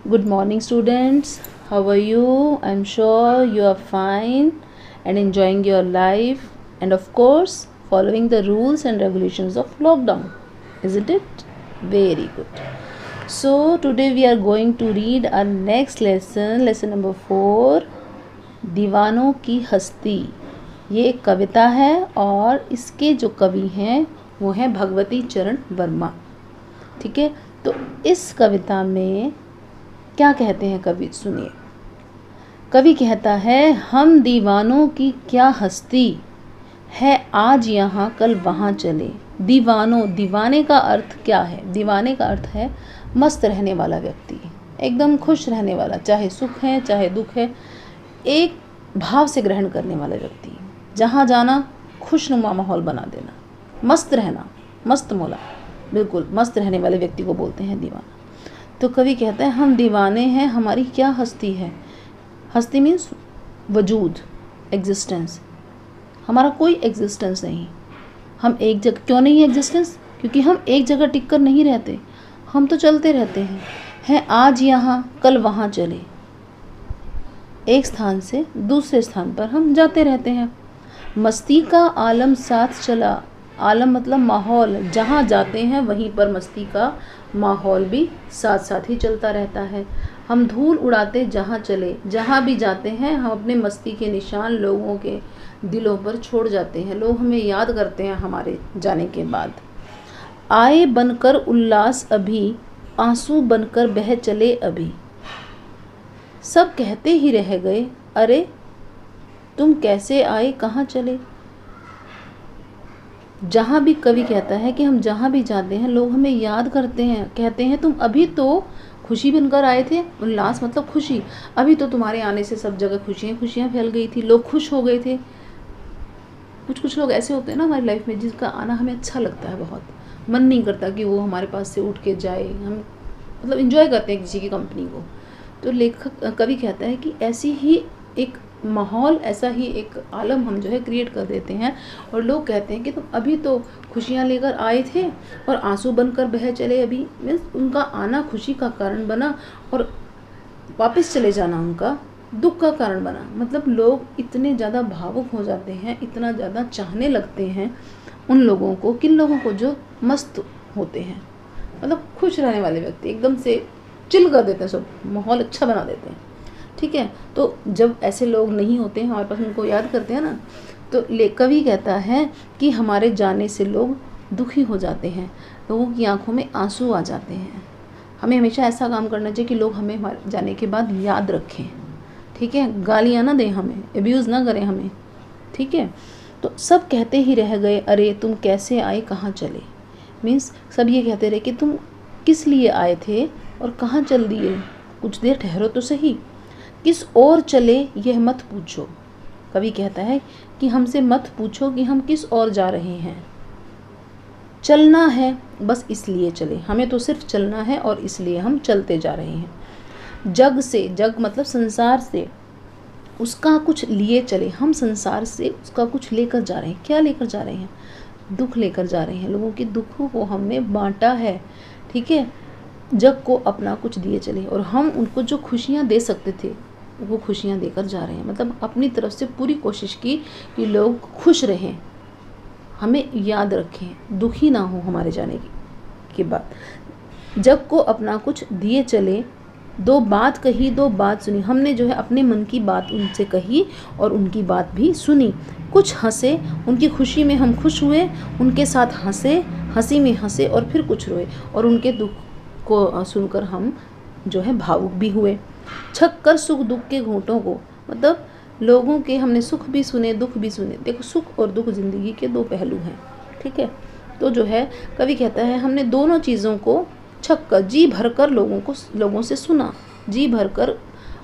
Good morning, students. How are you? I'm sure you are fine and enjoying your life, and of course, following the rules and regulations of lockdown. Isn't it? Very good. So, today we are going to read our next lesson, lesson number 4, दीवानों की हस्ती। ये एक कविता है और इसके जो कवि हैं वो हैं भगवती चरण वर्मा। ठीक है, तो इस कविता में क्या कहते हैं कवि, सुनिए। कवि कहता है, हम दीवानों की क्या हस्ती है, आज यहाँ कल वहाँ चले। दीवाने का अर्थ क्या है? दीवाने का अर्थ है मस्त रहने वाला व्यक्ति, एकदम खुश रहने वाला, चाहे सुख है चाहे दुख है, एक भाव से ग्रहण करने वाला व्यक्ति। जहाँ जाना खुशनुमा माहौल बना देना, मस्त रहना, मस्त मौला, बिल्कुल मस्त रहने वाले व्यक्ति को बोलते हैं दीवाना। तो कवि कहता है, हम दीवाने हैं, हमारी क्या हस्ती है। हस्ती मीन्स वजूद, एग्जिस्टेंस। हमारा कोई एग्जिस्टेंस नहीं। हम एक जगह क्यों नहीं है एग्जिस्टेंस? क्योंकि हम एक जगह टिक कर नहीं रहते, हम तो चलते रहते हैं आज यहाँ कल वहाँ चले। एक स्थान से दूसरे स्थान पर हम जाते रहते हैं। मस्ती का आलम साथ चला, आलम मतलब माहौल, जहाँ जाते हैं वहीं पर मस्ती का माहौल भी साथ साथ ही चलता रहता है। हम धूल उड़ाते जहाँ चले, जहाँ भी जाते हैं हम अपने मस्ती के निशान लोगों के दिलों पर छोड़ जाते हैं। लोग हमें याद करते हैं हमारे जाने के बाद। आए बनकर उल्लास अभी, आंसू बनकर बह चले अभी। सब कहते ही रह गए, अरे तुम कैसे आए कहाँ चले। जहाँ भी कवि कहता है कि हम जहाँ भी जाते हैं लोग हमें याद करते हैं, कहते हैं तुम अभी तो खुशी बनकर आए थे। उल्लास मतलब खुशी, अभी तो तुम्हारे आने से सब जगह खुशियाँ फैल गई थी, लोग खुश हो गए थे। कुछ लोग ऐसे होते हैं ना हमारी लाइफ में जिसका आना हमें अच्छा लगता है, बहुत मन नहीं करता कि वो हमारे पास से उठ के जाए। हम मतलब इंजॉय करते हैं किसी की कंपनी को। तो लेखक कवि कहता है कि ऐसी ही एक माहौल, ऐसा ही एक आलम हम जो है क्रिएट कर देते हैं और लोग कहते हैं कि तुम अभी तो खुशियाँ लेकर आए थे और आंसू बनकर बह चले अभी। मीन्स उनका आना खुशी का कारण बना और वापस चले जाना उनका दुख का कारण बना। मतलब लोग इतने ज़्यादा भावुक हो जाते हैं, इतना ज़्यादा चाहने लगते हैं उन लोगों को, किन लोगों को, जो मस्त होते हैं, मतलब खुश रहने वाले व्यक्ति, एकदम से चिल कर देते हैं, सब माहौल अच्छा बना देते हैं। ठीक है, तो जब ऐसे लोग नहीं होते हैं हमारे पास, उनको याद करते हैं ना, तो कवि कहता है कि हमारे जाने से लोग दुखी हो जाते हैं, लोगों की आंखों में आंसू आ जाते हैं। हमें हमेशा ऐसा काम करना चाहिए कि लोग हमें हमारे जाने के बाद याद रखें। ठीक है, गालियाँ ना दें हमें, एब्यूज़ ना करें हमें। ठीक है, तो सब कहते ही रह गए, अरे तुम कैसे आए कहाँ चले। मीन्स सब ये कहते रहे कि तुम किस लिए आए थे और कहाँ चल दिए, कुछ देर ठहरो तो सही। किस ओर चले यह मत पूछो। कवि कहता है कि हमसे मत पूछो कि हम किस ओर जा रहे हैं। चलना है बस इसलिए चले, हमें तो सिर्फ चलना है और इसलिए हम चलते जा रहे हैं। जग से, जग मतलब संसार से, उसका कुछ लिए चले। हम संसार से उसका कुछ लेकर जा रहे हैं। क्या लेकर जा रहे हैं? दुख लेकर जा रहे हैं। लोगों के दुखों को हमने बांटा है। ठीक है, जग को अपना कुछ दिए चले और हम उनको जो खुशियाँ दे सकते थे वो खुशियाँ देकर जा रहे हैं। मतलब अपनी तरफ से पूरी कोशिश की कि लोग खुश रहें, हमें याद रखें, दुखी ना हो हमारे जाने के बाद। जग को अपना कुछ दिए चले, दो बात कही दो बात सुनी। हमने जो है अपने मन की बात उनसे कही और उनकी बात भी सुनी। कुछ हंसे, उनकी खुशी में हम खुश हुए, उनके साथ हंसे, हंसी में हंसे और फिर कुछ रोए और उनके दुख को सुनकर हम जो है भावुक भी हुए। छक कर सुख दुख के घूंटों को, मतलब लोगों के हमने सुख भी सुने दुख भी सुने। देखो, सुख और दुख ज़िंदगी के दो पहलू हैं। ठीक है, तो जो है कवि कहता है हमने दोनों चीज़ों को छक कर, जी भर कर लोगों से सुना, जी भर कर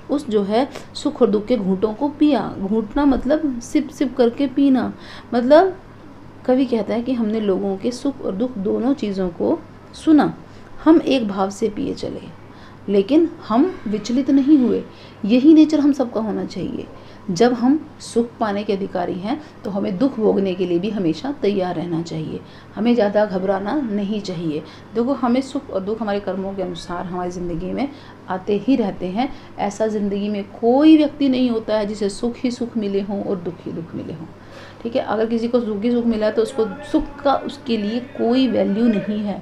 उस जो है सुख और दुख के घूंटों को पिया। घूंटना मतलब सिप सिप करके पीना। मतलब कवि कहता है कि हमने लोगों के सुख और दुख दोनों चीज़ों को सुना, हम एक भाव से पिए चले, लेकिन हम विचलित नहीं हुए। यही नेचर हम सबका होना चाहिए। जब हम सुख पाने के अधिकारी हैं तो हमें दुख भोगने के लिए भी हमेशा तैयार रहना चाहिए, हमें ज़्यादा घबराना नहीं चाहिए। देखो, हमें सुख और दुख हमारे कर्मों के अनुसार हमारी ज़िंदगी में आते ही रहते हैं। ऐसा ज़िंदगी में कोई व्यक्ति नहीं होता है जिसे सुख ही सुख मिले हों और दुख ही दुख मिले हों। ठीक है, अगर किसी को सुख ही सुख मिला है तो उसको सुख का उसके लिए कोई वैल्यू नहीं है।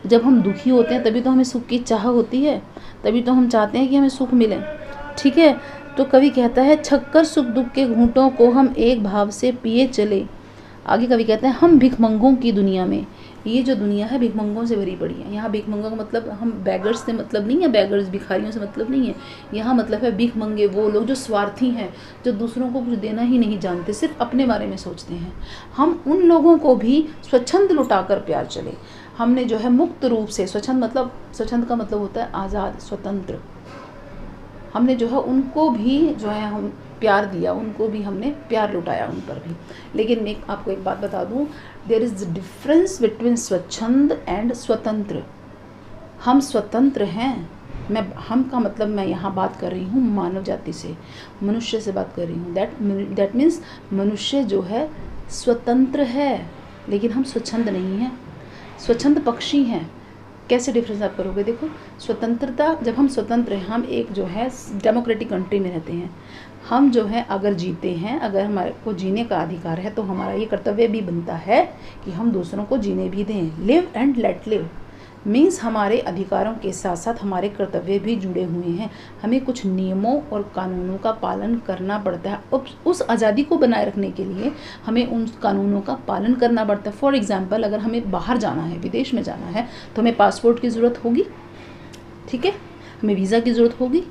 जब हम दुखी होते हैं तभी तो हमें सुख की चाह होती है, तभी तो हम चाहते हैं कि हमें सुख मिले। ठीक है, तो कवि कहता है, छक्कर सुख दुख के घूंटों को हम एक भाव से पिए चले। आगे कवि कहते हैं, हम भिखमंगों की दुनिया में, ये जो दुनिया है भिखमंगों से भरी पड़ी है। यहाँ भिखमंगों का मतलब हम बैगर्स से मतलब नहीं है, बैगर्स भिखारियों से मतलब नहीं है। यहाँ मतलब है भिखमंगे वो लोग जो स्वार्थी हैं, जो दूसरों को कुछ देना ही नहीं जानते, सिर्फ अपने बारे में सोचते हैं। हम उन लोगों को भी स्वच्छंद लुटाकर प्यार चले। हमने जो है मुक्त रूप से, स्वच्छंद का मतलब होता है आज़ाद, स्वतंत्र। हमने जो है उनको भी जो है हम प्यार दिया, उनको भी हमने प्यार लुटाया उन पर भी। लेकिन मैं आपको एक बात बता दूं, देयर इज़ डिफरेंस बिटवीन स्वच्छंद एंड स्वतंत्र। हम स्वतंत्र हैं, हम का मतलब मैं यहाँ बात कर रही हूँ मानव जाति से, मनुष्य से बात कर रही हूँ। दैट मीन्स मनुष्य जो है स्वतंत्र है, लेकिन हम स्वच्छंद नहीं हैं। स्वच्छंद पक्षी हैं। कैसे डिफरेंस आप करोगे? देखो, स्वतंत्रता, जब हम स्वतंत्र हैं, हम एक जो है डेमोक्रेटिक कंट्री में रहते हैं। हम जो है अगर जीते हैं, अगर हमारे को जीने का अधिकार है, तो हमारा ये कर्तव्य भी बनता है कि हम दूसरों को जीने भी दें। Live and let live means हमारे अधिकारों के साथ साथ हमारे कर्तव्य भी जुड़े हुए हैं। हमें कुछ नियमों और कानूनों का पालन करना पड़ता है। उस आज़ादी को बनाए रखने के लिए हमें उन कानूनों का पालन करना पड़ता है। फॉर एग्जांपल, अगर हमें बाहर जाना है, विदेश में जाना है, तो हमें पासपोर्ट की ज़रूरत होगी। ठीक है, हमें वीज़ा की ज़रूरत होगी,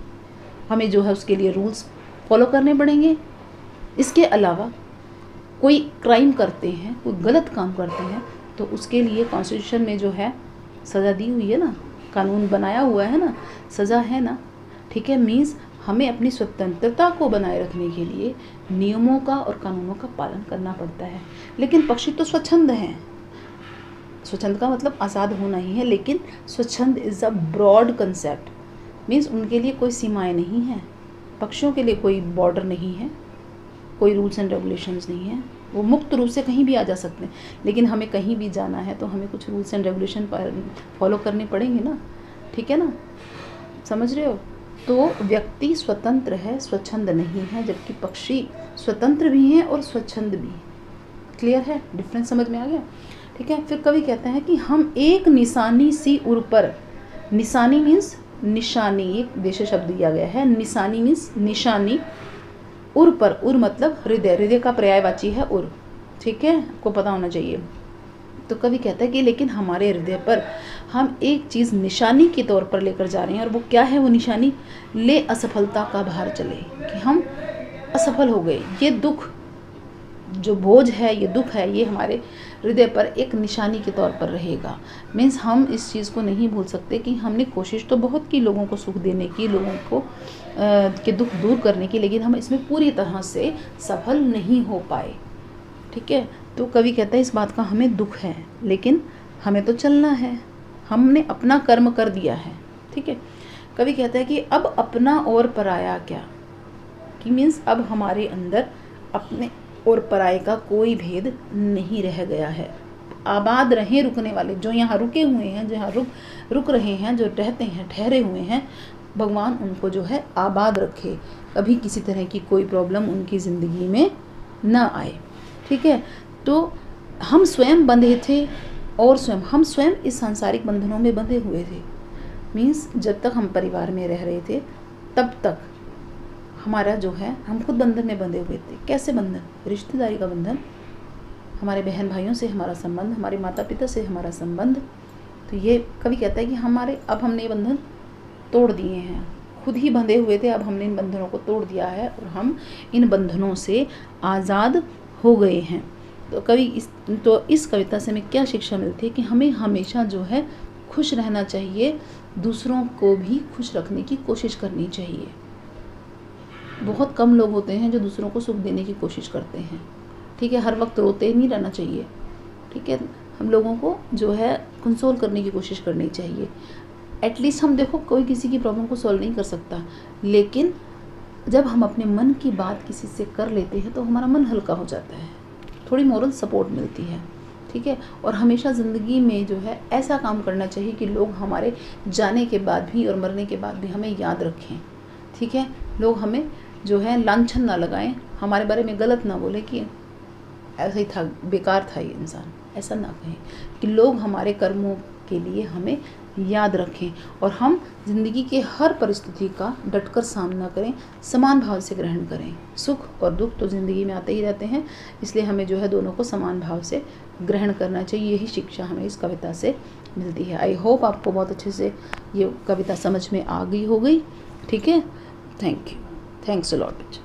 हमें जो है उसके लिए रूल्स फॉलो करने पड़ेंगे। इसके अलावा कोई क्राइम करते हैं, कोई गलत काम करते हैं, तो उसके लिए कॉन्स्टिट्यूशन में जो है सज़ा दी हुई है ना, कानून बनाया हुआ है ना, सज़ा है ना। ठीक है, मीन्स हमें अपनी स्वतंत्रता को बनाए रखने के लिए नियमों का और कानूनों का पालन करना पड़ता है। लेकिन पक्षी तो स्वच्छंद हैं। स्वच्छंद का मतलब आज़ाद होना ही है, लेकिन स्वच्छंद is a broad concept, means उनके लिए कोई सीमाएं नहीं हैं। पक्षियों के लिए कोई बॉर्डर नहीं है, कोई रूल्स एंड रेगुलेशंस नहीं है, वो मुक्त रूप से कहीं भी आ जा सकते हैं। लेकिन हमें कहीं भी जाना है तो हमें कुछ रूल्स एंड रेगुलेशन फॉलो करने पड़ेंगे ना। ठीक है ना, समझ रहे हो? तो व्यक्ति स्वतंत्र है, स्वच्छंद नहीं है, जबकि पक्षी स्वतंत्र भी हैं और स्वच्छंद भी। क्लियर है? डिफरेंस समझ में आ गया? ठीक है, फिर कवि कहते हैं कि हम एक निशानी सी उर पर, निशानी मीन्स निशानी, एक देशी शब्द दिया गया है। निशानी मीन्स निशानी, उर पर, उर मतलब हृदय, हृदय का पर्यायवाची है उर। ठीक है, आपको पता होना चाहिए। तो कवि कहता है कि लेकिन हमारे हृदय पर हम एक चीज़ निशानी के तौर पर लेकर जा रहे हैं, और वो क्या है? वो निशानी, ले असफलता का भार चले, कि हम असफल हो गए। ये दुख जो बोझ है, ये दुख है, ये हमारे हृदय पर एक निशानी के तौर पर रहेगा। मीन्स हम इस चीज़ को नहीं भूल सकते कि हमने कोशिश तो बहुत की लोगों को सुख देने की, लोगों को के दुख दूर करने की, लेकिन हम इसमें पूरी तरह से सफल नहीं हो पाए। ठीक है, तो कवि कहता है इस बात का हमें दुख है, लेकिन हमें तो चलना है, हमने अपना कर्म कर दिया है। ठीक है, कवि कहता है कि अब अपना और पराया क्या, कि मीन्स अब हमारे अंदर अपने और पराये का कोई भेद नहीं रह गया है। आबाद रहें रुकने वाले, जो यहाँ रुके हुए हैं, जो यहाँ रुक रहे हैं, जो रहते हैं, ठहरे हुए हैं, भगवान उनको जो है आबाद रखे, कभी किसी तरह की कोई प्रॉब्लम उनकी ज़िंदगी में ना आए। ठीक है, तो हम स्वयं बंधे थे, और हम स्वयं इस सांसारिक बंधनों में बंधे हुए थे। मीन्स जब तक हम परिवार में रह रहे थे तब तक हमारा जो है, हम खुद बंधन में बंधे हुए थे। कैसे बंधन? रिश्तेदारी का बंधन, हमारे बहन भाइयों से हमारा संबंध, हमारे माता पिता से हमारा संबंध। तो ये कवि कहता है कि अब हमने ये बंधन तोड़ दिए हैं, खुद ही बंधे हुए थे, अब हमने इन बंधनों को तोड़ दिया है और हम इन बंधनों से आज़ाद हो गए हैं। तो इस कविता से हमें क्या शिक्षा मिलती है? कि हमें हमेशा जो है खुश रहना चाहिए, दूसरों को भी खुश रखने की कोशिश करनी चाहिए। बहुत कम लोग होते हैं जो दूसरों को सुख देने की कोशिश करते हैं। ठीक है, हर वक्त रोते नहीं रहना चाहिए। ठीक है, हम लोगों को जो है कंसोल करने की कोशिश करनी चाहिए। एटलीस्ट हम देखो, कोई किसी की प्रॉब्लम को सॉल्व नहीं कर सकता, लेकिन जब हम अपने मन की बात किसी से कर लेते हैं तो हमारा मन हल्का हो जाता है, थोड़ी मोरल सपोर्ट मिलती है, ठीक है। और हमेशा ज़िंदगी में जो है ऐसा काम करना चाहिए कि लोग हमारे जाने के बाद भी और मरने के बाद भी हमें याद रखें, ठीक है। लोग हमें जो है लांछन ना लगाएं, हमारे बारे में गलत ना बोले कि ऐसा ही था, बेकार था ये इंसान, ऐसा ना कहें। कि लोग हमारे कर्मों के लिए हमें याद रखें और हम ज़िंदगी के हर परिस्थिति का डटकर सामना करें, समान भाव से ग्रहण करें। सुख और दुख तो ज़िंदगी में आते ही रहते हैं, इसलिए हमें जो है दोनों को समान भाव से ग्रहण करना चाहिए। यही शिक्षा हमें इस कविता से मिलती है। आई होप आपको बहुत अच्छे से ये कविता समझ में आ गई हो गई, ठीक है। Thank you, thanks a lot.